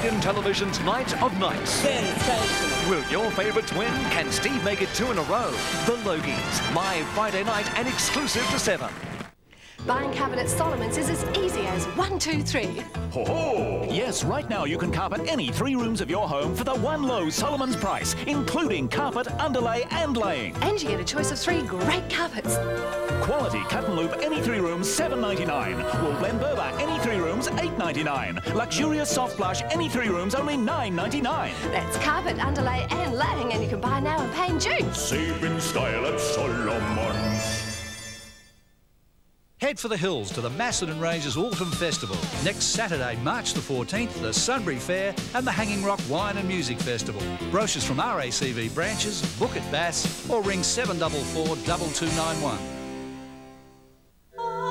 Australian television's Night of Nights. Sensational. Will your favourites win? Can Steve make it 2 in a row? The Logies, live Friday night and exclusive to 7. Buying carpet at Solomon's is as easy as 1, 2, 3. Ho-ho! Yes, right now you can carpet any 3 rooms of your home for the one low Solomon's price, including carpet, underlay and laying. And you get a choice of 3 great carpets. Quality cut and loop, any 3 rooms, $7.99. Wool blend Berber, any 3 rooms, $8.99. Luxurious soft plush, any 3 rooms, only $9.99. That's carpet, underlay and laying, and you can buy now and pay in June. Save in style at Solomon's. Head for the hills to the Macedon Ranges Autumn Festival. Next Saturday, March the 14th, the Sunbury Fair and the Hanging Rock Wine and Music Festival. Brochures from RACV branches, book at Bass or ring 744 2291.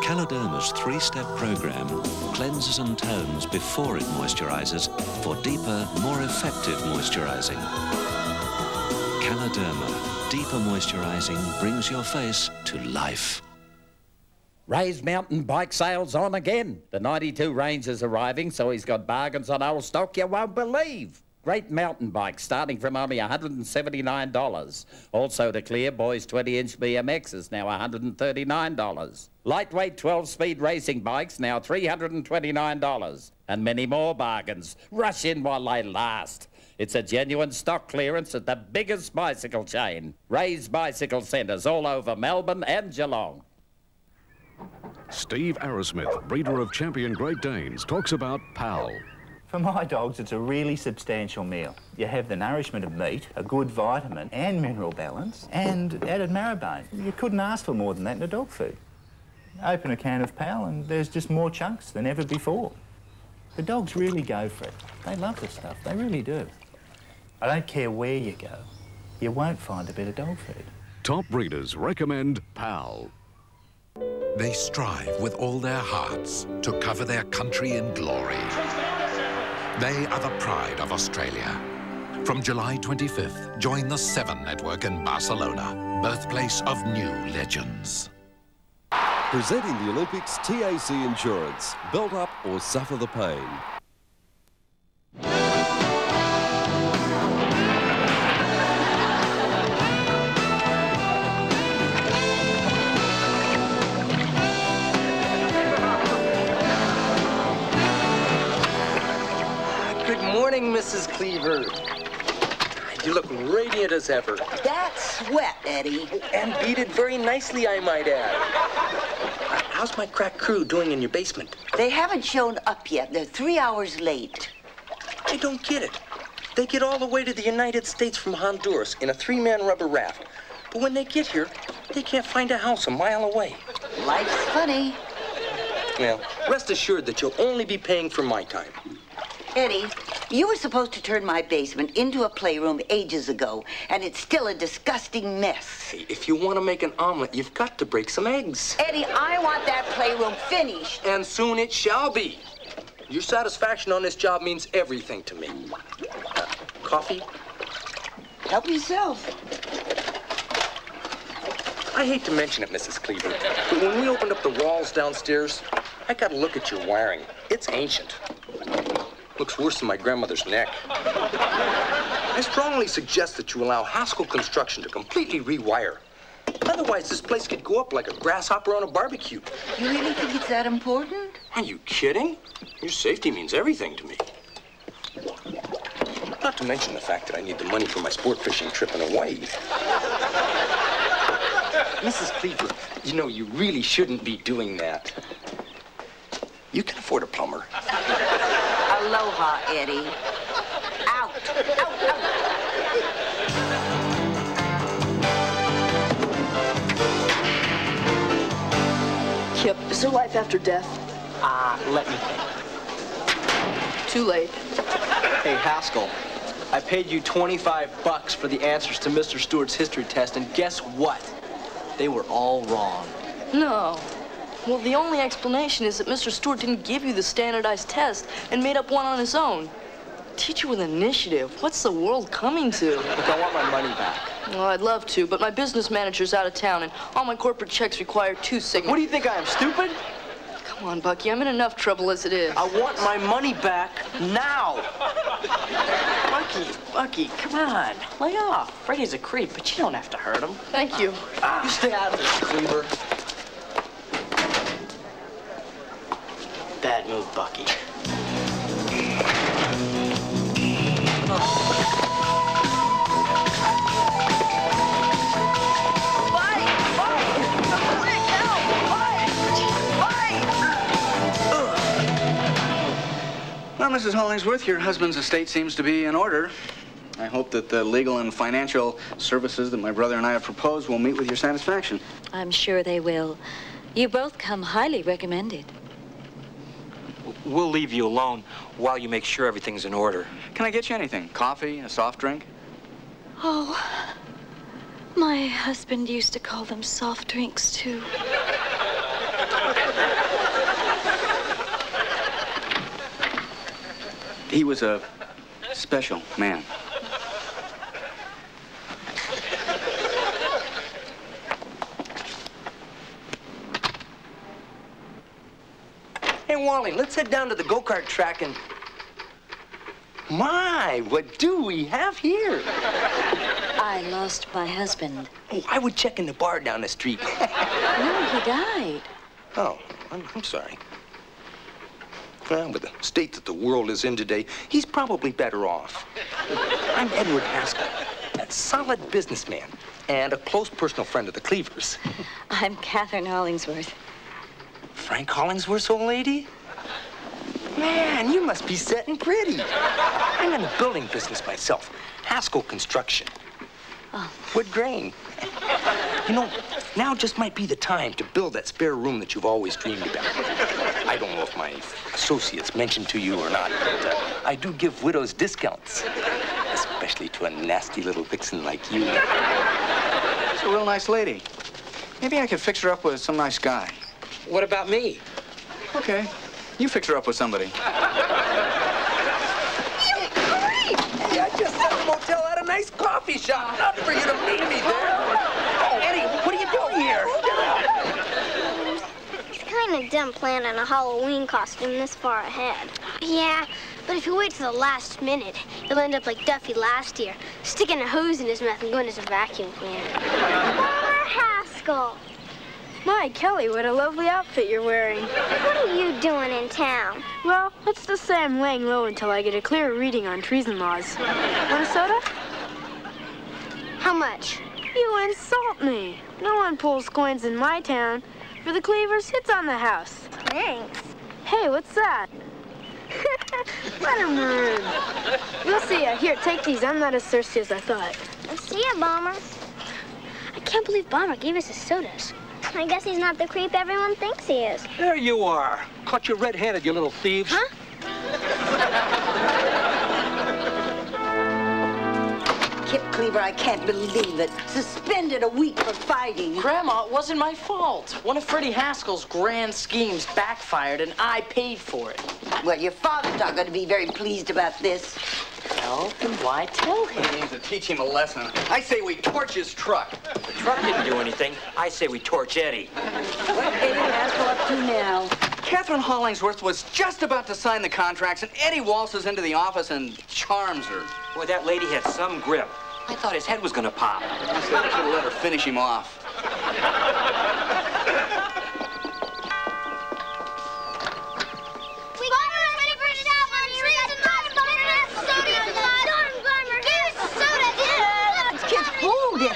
Caloderma's 3-step program cleanses and tones before it moisturises for deeper, more effective moisturising. Caloderma, deeper moisturising brings your face to life. Ray's mountain bike sales on again. The 92 range is arriving, so he's got bargains on old stock you won't believe. Great mountain bikes starting from only $179. Also to clear, boys 20-inch BMXs now $139. Lightweight 12-speed racing bikes now $329. And many more bargains. Rush in while they last. It's a genuine stock clearance at the biggest bicycle chain. Ray's Bicycle Centres all over Melbourne and Geelong. Steve Arrowsmith, breeder of champion Great Danes, talks about Pal. For my dogs, it's a really substantial meal. You have the nourishment of meat, a good vitamin and mineral balance, and added marrowbone. You couldn't ask for more than that in a dog food. Open a can of Pal and there's just more chunks than ever before. The dogs really go for it. They love the stuff, they really do. I don't care where you go, you won't find a better dog food. Top breeders recommend Pal. They strive with all their hearts to cover their country in glory. They are the pride of Australia. From July 25th, join the 7 Network in Barcelona, birthplace of new legends. Presenting the Olympics, TAC Insurance. Belt up or suffer the pain. Good morning, Mrs. Cleaver. You look radiant as ever. That's sweat, Eddie. And beaded very nicely, I might add. How's my crack crew doing in your basement? They haven't shown up yet. They're 3 hours late. I don't get it. They get all the way to the United States from Honduras in a 3-man rubber raft. But when they get here, they can't find a house a mile away. Life's funny. Well, rest assured that you'll only be paying for my time. Eddie, you were supposed to turn my basement into a playroom ages ago, and it's still a disgusting mess. Hey, if you want to make an omelet, you've got to break some eggs. Eddie, I want that playroom finished. And soon it shall be. Your satisfaction on this job means everything to me. Coffee? Help yourself. I hate to mention it, Mrs. Cleaver, but when we opened up the walls downstairs, I got to look at your wiring. It's ancient. Looks worse than my grandmother's neck. I strongly suggest that you allow Haskell Construction to completely rewire. Otherwise, this place could go up like a grasshopper on a barbecue. You really think it's that important? Are you kidding? Your safety means everything to me. Not to mention the fact that I need the money for my sport fishing trip in Hawaii. Mrs. Cleaver, you know, you really shouldn't be doing that. You can afford a plumber. Aloha, Eddie. Out. Out, out. Kip, is there life after death? Let me think. Too late. Hey, Haskell, I paid you $25 for the answers to Mr. Stewart's history test, and guess what? They were all wrong. No. Well, the only explanation is that Mr. Stewart didn't give you the standardized test and made up one on his own. Teacher with initiative. What's the world coming to? Look, I want my money back. Well, I'd love to, but my business manager's out of town, and all my corporate checks require 2 signatures. What do you think I am, stupid? Come Come on, Bucky. I'm in enough trouble as it is. I want my money back now. Bucky, come on. Lay off. Freddie's a creep, but you don't have to hurt him. Thank you. You stay out of this, Cleaver. Bad move, Bucky. Well, Mrs. Hollingsworth, your husband's estate seems to be in order. I hope that the legal and financial services that my brother and I have proposed will meet with your satisfaction. I'm sure they will. You both come highly recommended. We'll leave you alone while you make sure everything's in order. Can I get you anything? Coffee, a soft drink? Oh, my husband used to call them soft drinks, too. He was a special man. Hey, Wally, let's head down to the go-kart track and... My, what do we have here? I lost my husband. Oh, I would check in the bar down the street. No, he died. Oh, I'm sorry. Well, with the state that the world is in today, he's probably better off. I'm Edward Haskell, a solid businessman and a close personal friend of the Cleavers. I'm Catherine Hollingsworth. Frank Hollingsworth's old lady? Man, you must be setting pretty. I'm in the building business myself. Haskell Construction. Oh. Wood grain. You know, now just might be the time to build that spare room that you've always dreamed about. I don't know if my associates mentioned to you or not, but I do give widows discounts. Especially to a nasty little vixen like you. She's a real nice lady. Maybe I could fix her up with some nice guy. What about me? Okay. You fix her up with somebody. Hey, I just set a motel at a nice coffee shop. Not for you to meet me there. Oh, Eddie, what are you doing here? It's kind of dumb planning a Halloween costume this far ahead. Yeah, but if you wait till the last minute, you'll end up like Duffy last year, sticking a hose in his mouth and going as a vacuum cleaner. Farmer Haskell. My, Kelly, what a lovely outfit you're wearing. What are you doing in town? Well, let's just say I'm laying low until I get a clear reading on treason laws. Want a soda? How much? You insult me. No one pulls coins in my town. For the Cleavers, it's on the house. Thanks. Hey, what's that? Let him rude. You'll see ya. Here, take these. I'm not as thirsty as I thought. See ya, Bomber. I can't believe Bomber gave us his sodas. I guess he's not the creep everyone thinks he is. There you are. Caught you red-handed, you little thieves. Huh? Kip Cleaver, I can't believe it. Suspended a week for fighting. Grandma, it wasn't my fault. One of Freddie Haskell's grand schemes backfired, and I paid for it. Well, your father's not going to be very pleased about this. Well, then why tell him? He needs to teach him a lesson. I say we torch his truck. The truck didn't do anything. I say we torch Eddie. What Eddie Haskell up to now? Catherine Hollingsworth was just about to sign the contracts, and Eddie waltzes into the office and charms her. Boy, that lady had some grip. I thought his head was gonna pop. I said I should have let her finish him off.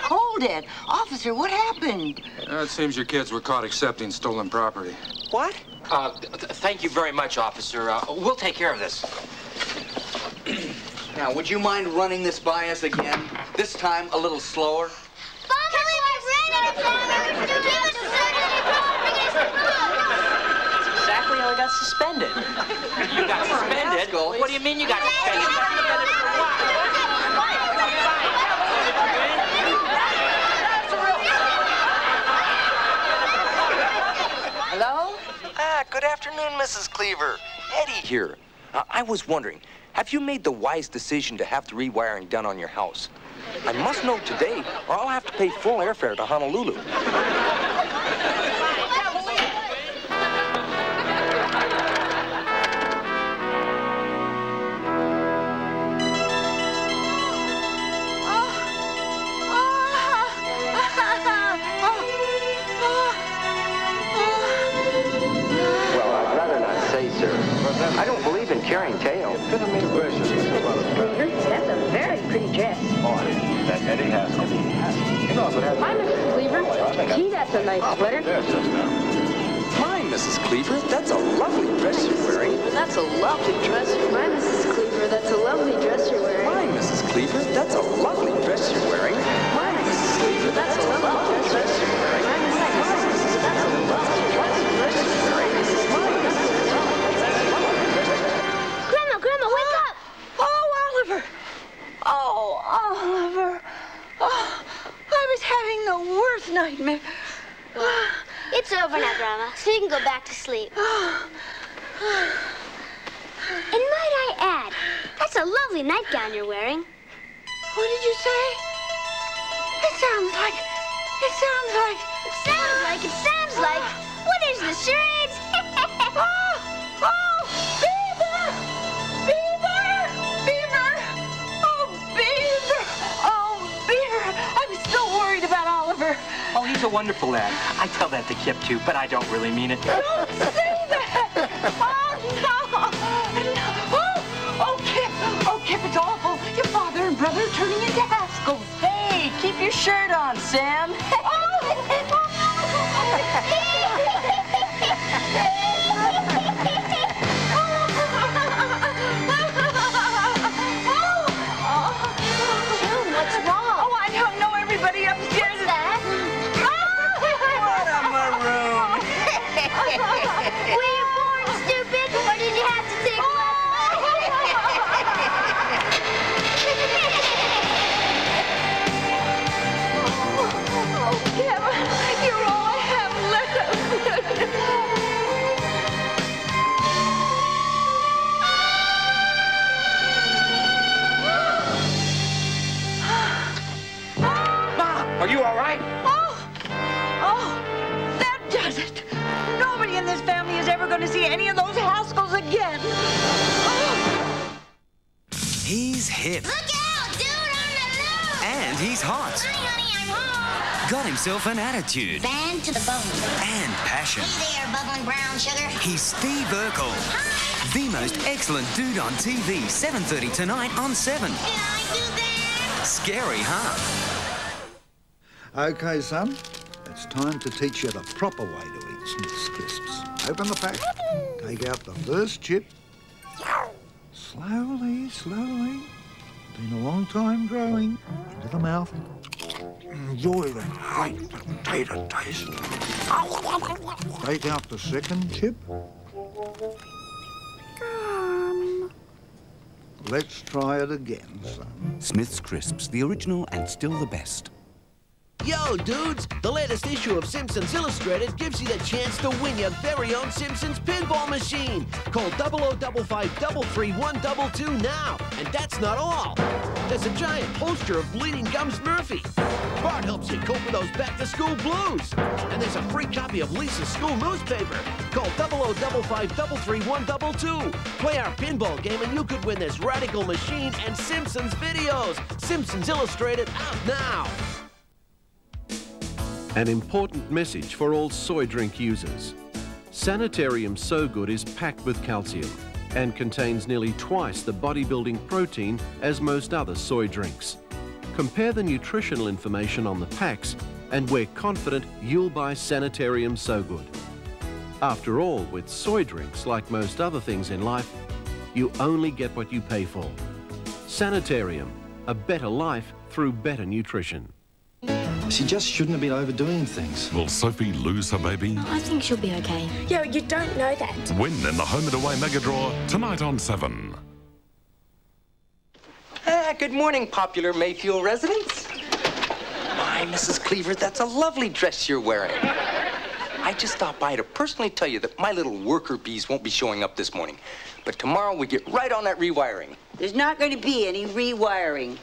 Hold it. Officer, what happened? It seems your kids were caught accepting stolen property. What? Thank you very much, officer. We'll take care of this. Now, would you mind running this by us again? This time, a little slower. That's exactly how I got suspended. You got suspended? What do you mean you got suspended? Hello? Good afternoon, Mrs. Cleaver. Eddie here. I was wondering, have you made the wise decision to have the rewiring done on your house? I must know today, or I'll have to pay full airfare to Honolulu. carrying tale. Beaver, that's a very pretty dress. That Eddie Haskell. Hi, Mrs. Cleaver. Gee, that's a nice sweater. My, Mrs. Cleaver, that's a lovely dress you're wearing. That's a lovely dress. My, Mrs. Cleaver, that's a lovely dress you're wearing. My, Mrs. Cleaver, that's a lovely dress you're wearing. My, Mrs. Cleaver, that's a lovely dress you're wearing. My, Mrs. Cleaver, that's a lovely dress you're wearing. Grandma, wake up! Oh, Oliver! Oh, Oliver! Oh, I was having the worst nightmare. It's over now, Grandma, so you can go back to sleep. And might I add, that's a lovely nightgown you're wearing. What did you say? It sounds like... What is this, charades? Beaver! Oh, Beaver! Oh, Beaver! I was so worried about Oliver. Oh, he's a wonderful lad. I tell that to Kip, too, but I don't really mean it. Don't say that! Oh, no! Oh, Kip, it's awful. Your father and brother are turning into Haskells. Hey, keep your shirt on, Sam. What's wrong? Oh, I don't know. Everybody upstairs is... What a maroon. Were you born stupid, or did you have to take Oh, Kip, you're all I have left. Are you all right? Oh, that does it. Nobody in this family is ever going to see any of those Haskells again. He's hip. Look out, dude, on the loose! And he's hot. Honey, I'm home. Got himself an attitude. Fan to the bone. And passion. Hey there, bubbling brown sugar. He's Steve Urkel. The most excellent dude on TV, 7:30 tonight on 7. Can I do that? Scary, huh? Okay, son. It's time to teach you the proper way to eat Smith's Crisps. Open the pack. Take out the first chip. Slowly. Been a long time growing. Into the mouth. Enjoy the great potato taste. Take out the second chip. Let's try it again, son. Smith's Crisps, the original and still the best. Yo, dudes! The latest issue of Simpsons Illustrated gives you the chance to win your very own Simpsons pinball machine. Call 0055-33122 now. And that's not all. There's a giant poster of Bleeding Gums Murphy. Bart helps you cope with those back-to-school blues. And there's a free copy of Lisa's school newspaper. Call 0055-33122. Play our pinball game and you could win this radical machine and Simpsons videos. Simpsons Illustrated out now. An important message for all soy drink users. Sanitarium So Good is packed with calcium and contains nearly twice the bodybuilding protein as most other soy drinks. Compare the nutritional information on the packs and we're confident you'll buy Sanitarium So Good. After all, with soy drinks, like most other things in life, you only get what you pay for. Sanitarium, a better life through better nutrition. She just shouldn't have been overdoing things. Will Sophie lose her baby? I think she'll be okay. Yeah, you don't know that. Win in the Home and Away Mega Draw tonight on 7. Good morning, popular Mayfield residents. My, Mrs. Cleaver, that's a lovely dress you're wearing. I just stopped by to personally tell you that my little worker bees won't be showing up this morning. But tomorrow we get right on that rewiring. There's not going to be any rewiring.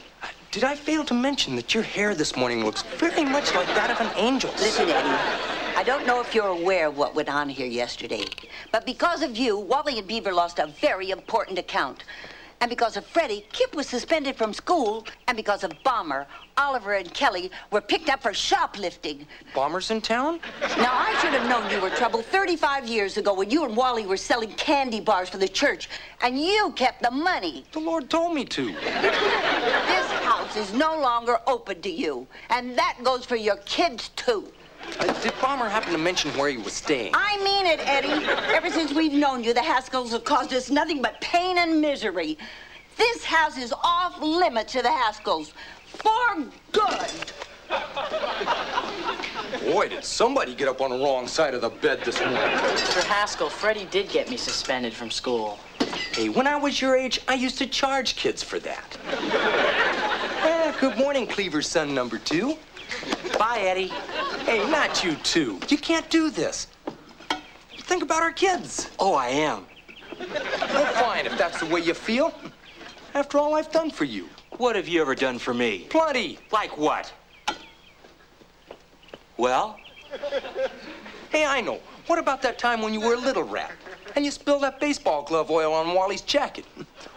Did I fail to mention that your hair this morning looks very much like that of an angel's? Listen, Eddie, I don't know if you're aware of what went on here yesterday, but because of you, Wally and Beaver lost a very important account. And because of Freddie, Kip was suspended from school. And because of Bomber, Oliver and Kelly were picked up for shoplifting. Bomber's in town? Now, I should have known you were trouble 35 years ago when you and Wally were selling candy bars for the church. And you kept the money. The Lord told me to. This house is no longer open to you. And that goes for your kids, too. Did Bomber happen to mention where he was staying? I mean it, Eddie. Ever since we've known you, the Haskells have caused us nothing but pain and misery. This house is off limits to the Haskells. For good. Boy, did somebody get up on the wrong side of the bed this morning. Mr. Haskell, Freddie did get me suspended from school. Hey, when I was your age, I used to charge kids for that. Good morning, Cleaver's son number 2. Bye, Eddie. Hey, not you two. You can't do this. Think about our kids. Oh, I am. Well, fine, if that's the way you feel. After all I've done for you. What have you ever done for me? Plenty. Like what? Well? Hey, I know. What about that time when you were a little rat and you spilled that baseball glove oil on Wally's jacket?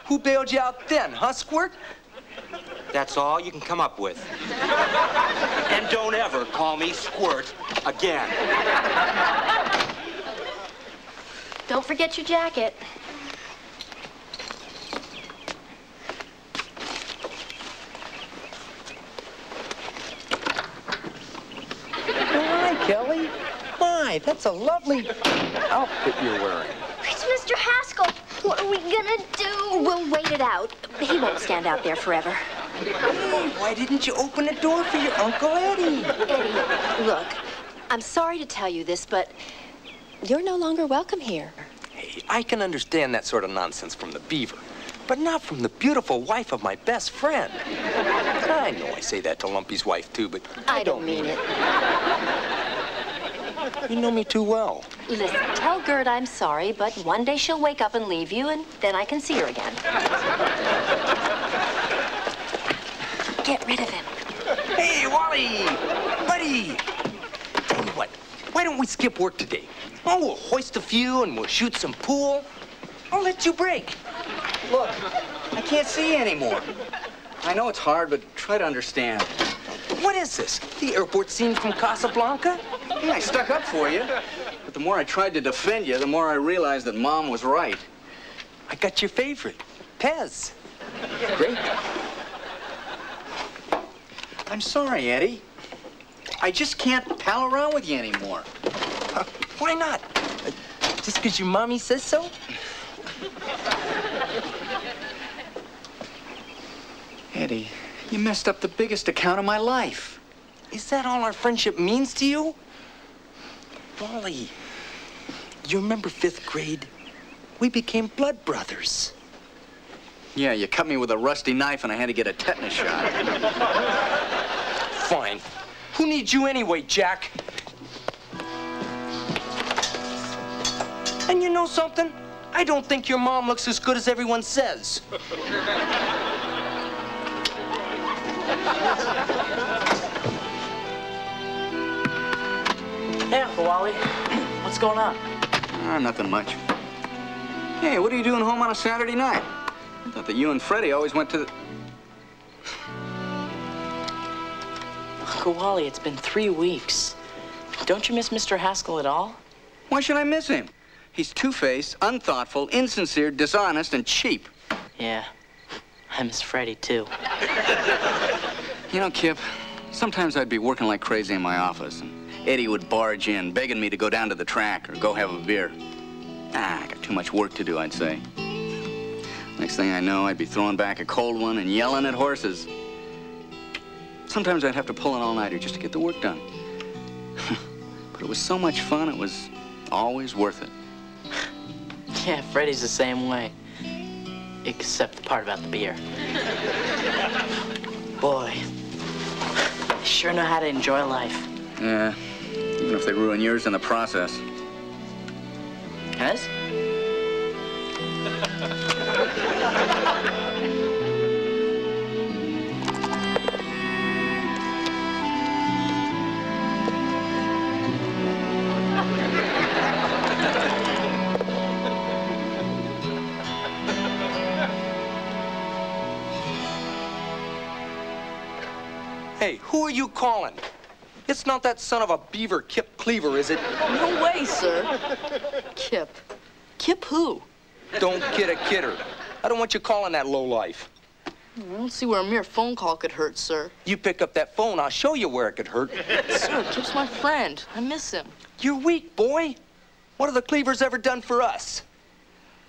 Who bailed you out then, huh, Squirt? That's all you can come up with. And don't ever call me Squirt again. Don't forget your jacket. Hi, Kelly. My, that's a lovely outfit you're wearing. It's Mr. Haskell. What are we gonna do? We'll wait it out. He won't stand out there forever. Hey, why didn't you open the door for your Uncle Eddie? Eddie, look, I'm sorry to tell you this, but you're no longer welcome here. Hey, I can understand that sort of nonsense from the Beaver, but not from the beautiful wife of my best friend. I know I say that to Lumpy's wife, too, but I don't mean it. You know me too well. Listen, tell Gert I'm sorry, but one day she'll wake up and leave you, and then I can see her again. Get rid of him. Hey, Wally! Buddy! Tell you what, why don't we skip work today? Oh, we'll hoist a few and we'll shoot some pool. I'll let you break. Look, I can't see anymore. I know it's hard, but try to understand. What is this? The airport scene from Casablanca? Yeah, I stuck up for you. But the more I tried to defend you, the more I realized that Mom was right. I got your favorite, Pez. Great. I'm sorry, Eddie. I just can't pal around with you anymore. Why not? Just because your mommy says so? Eddie, you messed up the biggest account of my life. Is that all our friendship means to you? Wally, you remember 5th grade? We became blood brothers. Yeah, you cut me with a rusty knife and I had to get a tetanus shot. Fine. Who needs you anyway, Jack? And you know something? I don't think your mom looks as good as everyone says. Hey, Uncle Wally. What's going on? Nothing much. Hey, what are you doing home on a Saturday night? I thought that you and Freddie always went to the... Uncle Wally, it's been 3 weeks. Don't you miss Mr. Haskell at all? Why should I miss him? He's two-faced, unthoughtful, insincere, dishonest, and cheap. Yeah, I miss Freddie, too. You know, Kip, sometimes I'd be working like crazy in my office, and Eddie would barge in, begging me to go down to the track or go have a beer. I got too much work to do, I'd say. Next thing I know, I'd be throwing back a cold one and yelling at horses. Sometimes I'd have to pull an all-nighter just to get the work done. But it was so much fun, it was always worth it. Yeah, Freddie's the same way. Except the part about the beer. Boy, I sure know how to enjoy life. Yeah, even if they ruin yours in the process. Guys? Hey, who are you calling? It's not that son of a Beaver, Kip Cleaver, is it? No way, sir. Kip. Kip who? Don't kid a kidder. I don't want you calling that lowlife. I don't see where a mere phone call could hurt, sir. You pick up that phone, I'll show you where it could hurt. Sir, Kip's my friend. I miss him. You're weak, boy. What have the Cleavers ever done for us?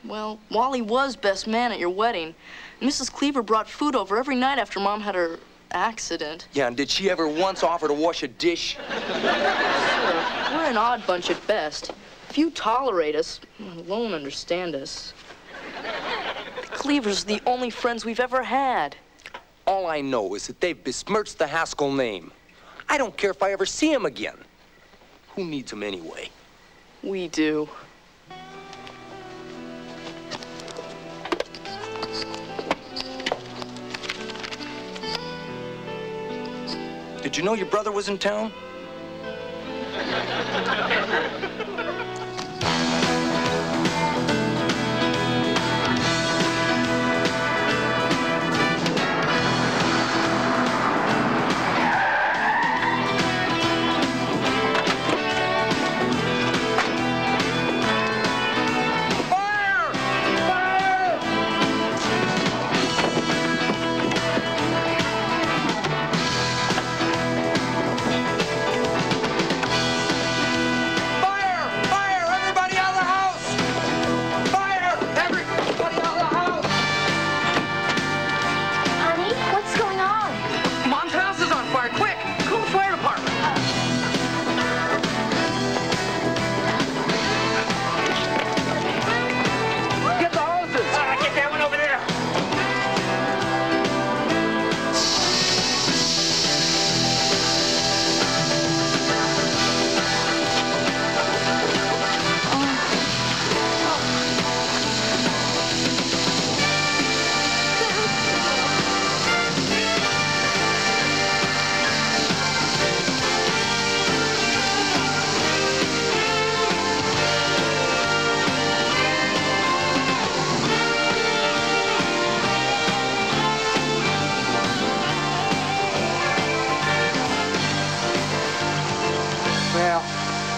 Well, Wally was best man at your wedding. Mrs. Cleaver brought food over every night after Mom had her accident. Yeah, and did she ever once offer to wash a dish? Sir, we're an odd bunch at best. Few tolerate us, let alone understand us. The Cleavers are the only friends we've ever had. All I know is that they've besmirched the Haskell name. I don't care if I ever see him again. Who needs him anyway? We do. Did you know your brother was in town?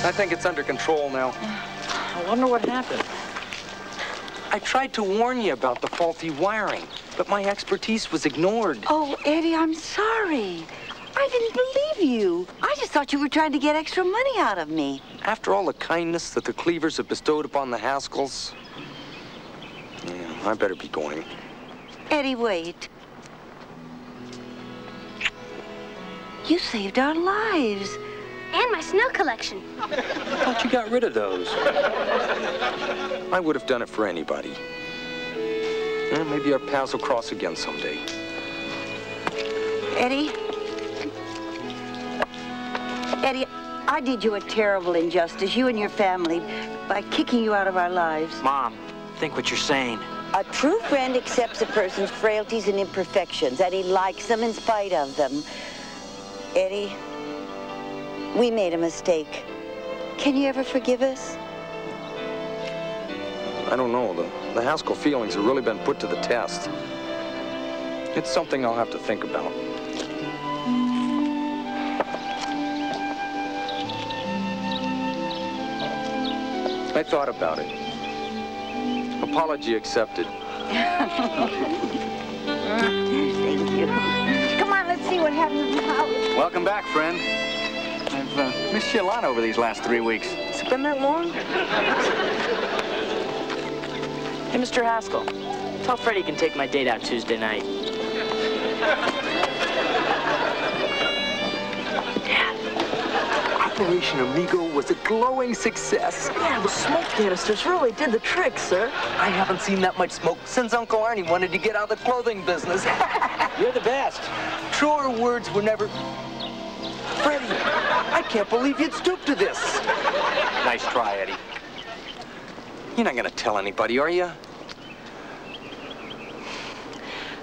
I think it's under control now. I wonder what happened. I tried to warn you about the faulty wiring, but my expertise was ignored. Oh, Eddie, I'm sorry. I didn't believe you. I just thought you were trying to get extra money out of me. After all the kindness that the Cleavers have bestowed upon the Haskells, yeah, I better be going. Eddie, wait. You saved our lives. And my snow collection. I thought you got rid of those. I would have done it for anybody. Well, maybe our paths will cross again someday. Eddie? Eddie, I did you a terrible injustice, you and your family, by kicking you out of our lives. Mom, think what you're saying. A true friend accepts a person's frailties and imperfections, and he likes them in spite of them. Eddie, we made a mistake. Can you ever forgive us? I don't know. The Haskell feelings have really been put to the test. It's something I'll have to think about. I thought about it. Apology accepted. Thank you. Come on, let's see what happens in the house. Welcome back, friend. I've missed you a lot over these last 3 weeks. Has it been that long? Hey, Mr. Haskell, tell Freddie he can take my date out Tuesday night. Dad, Operation Amigo was a glowing success. Yeah, the smoke canisters really did the trick, sir. I haven't seen that much smoke since Uncle Arnie wanted to get out of the clothing business. You're the best. Truer words were never... Freddie, I can't believe you'd stoop to this. Nice try, Eddie. You're not gonna tell anybody, are you?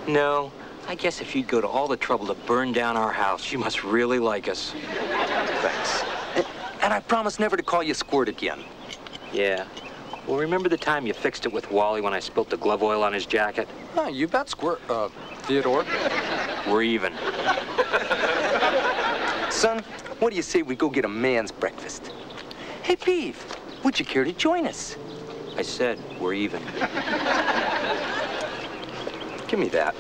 No. I guess if you'd go to all the trouble to burn down our house, you must really like us. Thanks. And I promise never to call you Squirt again. Yeah. Well, remember the time you fixed it with Wally when I spilt the glove oil on his jacket? Oh, you bet, Squirt. Theodore. We're even. Son, what do you say we go get a man's breakfast? Hey, Beav, would you care to join us? I said we're even. Give me that.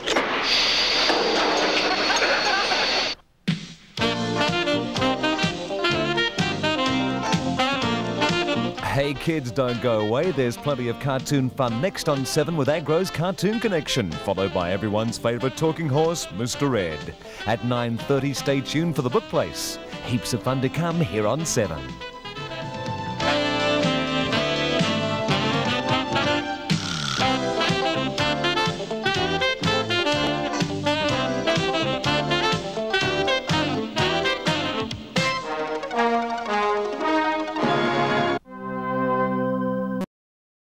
Hey kids, don't go away. There's plenty of cartoon fun next on 7 with Agro's Cartoon Connection, followed by everyone's favourite talking horse, Mr. Ed. At 9:30, stay tuned for The Book Place. Heaps of fun to come here on 7.